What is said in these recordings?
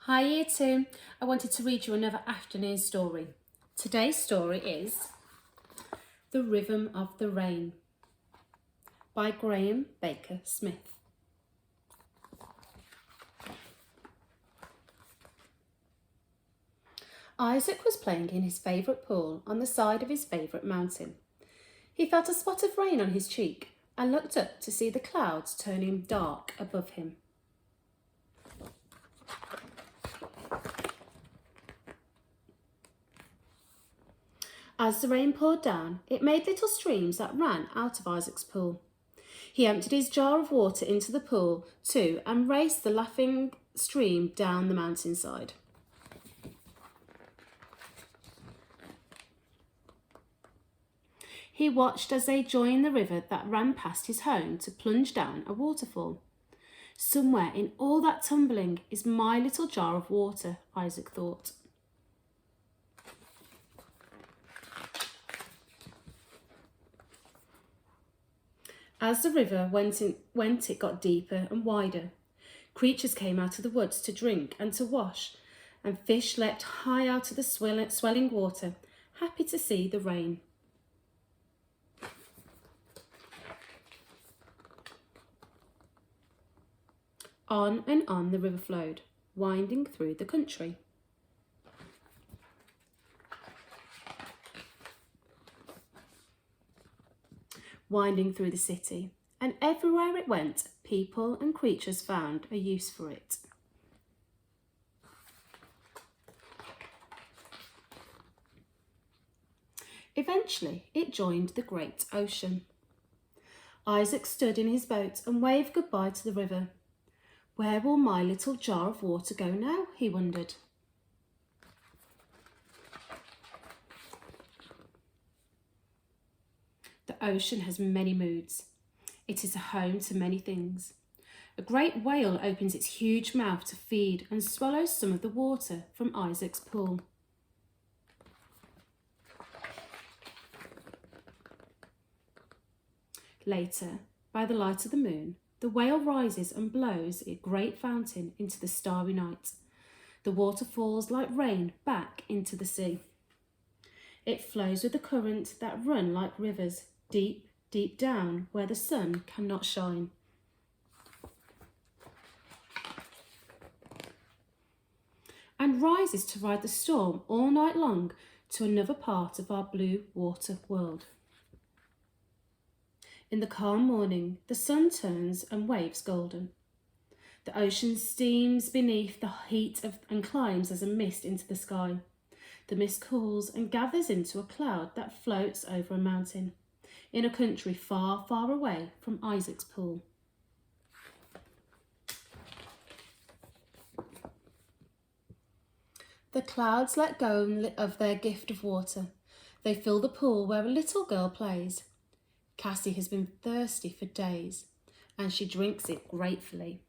Hi Year 2, I wanted to read you another afternoon story. Today's story is The Rhythm of the Rain by Grahame Baker Smith. Isaac was playing in his favourite pool on the side of his favourite mountain. He felt a spot of rain on his cheek and looked up to see the clouds turning dark above him. As the rain poured down, it made little streams that ran out of Isaac's pool. He emptied his jar of water into the pool too and raced the laughing stream down the mountainside. He watched as they joined the river that ran past his home to plunge down a waterfall. Somewhere in all that tumbling is my little jar of water, Isaac thought. As the river went, it got deeper and wider. Creatures came out of the woods to drink and to wash, and fish leapt high out of the swelling water, happy to see the rain. On and on the river flowed, winding through the country. Winding through the city, and everywhere it went, people and creatures found a use for it. Eventually, it joined the great ocean. Isaac stood in his boat and waved goodbye to the river. Where will my little jar of water go now? He wondered. The ocean has many moods. It is a home to many things. A great whale opens its huge mouth to feed and swallows some of the water from Isaac's pool. Later, by the light of the moon, the whale rises and blows a great fountain into the starry night. The water falls like rain back into the sea. It flows with the current that run like rivers, deep, deep down where the sun cannot shine. And rises to ride the storm all night long to another part of our blue water world. In the calm morning, the sun turns and waves golden. The ocean steams beneath the heat and climbs as a mist into the sky. The mist cools and gathers into a cloud that floats over a mountain, in a country far, far away from Isaac's pool. The clouds let go of their gift of water. They fill the pool where a little girl plays. Cassie has been thirsty for days, and she drinks it gratefully.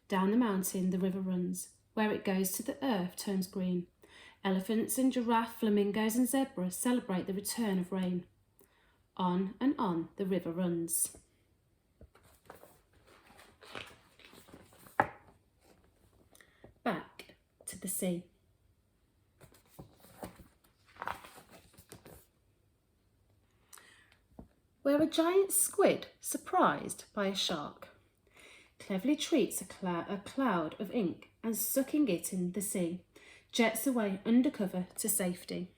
Down the mountain the river runs. Where it goes to the earth turns green. Elephants and giraffe, flamingos and zebras celebrate the return of rain. On and on the river runs. Back to the sea. Where a giant squid, surprised by a shark, cleverly treats a cloud of ink and sucking it in the sea, jets away undercover to safety.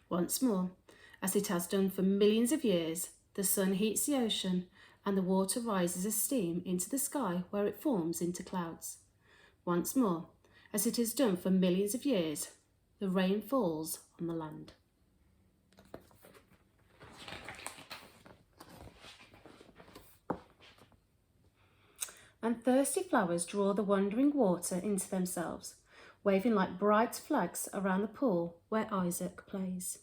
Once more, as it has done for millions of years, the sun heats the ocean and the water rises as steam into the sky where it forms into clouds. Once more, as it has done for millions of years, the rain falls on the land. And thirsty flowers draw the wandering water into themselves, waving like bright flags around the pool where Isaac plays.